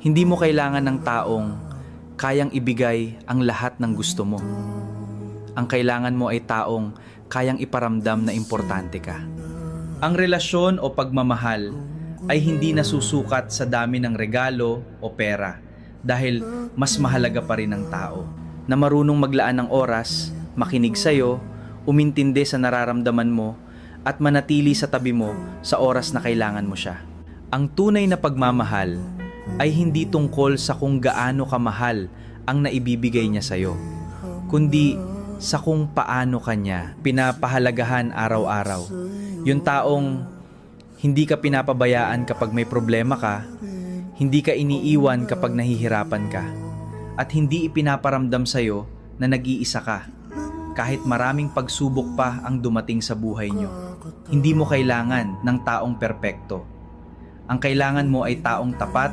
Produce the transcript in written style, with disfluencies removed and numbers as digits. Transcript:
Hindi mo kailangan ng taong kayang ibigay ang lahat ng gusto mo. Ang kailangan mo ay taong kayang iparamdam na importante ka. Ang relasyon o pagmamahal ay hindi nasusukat sa dami ng regalo o pera dahil mas mahalaga pa rin ang tao na marunong maglaan ng oras, makinig sa'yo, umintindi sa nararamdaman mo at manatili sa tabi mo sa oras na kailangan mo siya. Ang tunay na pagmamahal ay hindi tungkol sa kung gaano kamahal ang naibibigay niya sa'yo, kundi sa kung paano kanya pinapahalagahan araw-araw. Yung taong hindi ka pinapabayaan kapag may problema ka, hindi ka iniiwan kapag nahihirapan ka, at hindi ipinaparamdam sa'yo na nag-iisa ka. Kahit maraming pagsubok pa ang dumating sa buhay nyo, hindi mo kailangan ng taong perpekto. Ang kailangan mo ay taong tapat,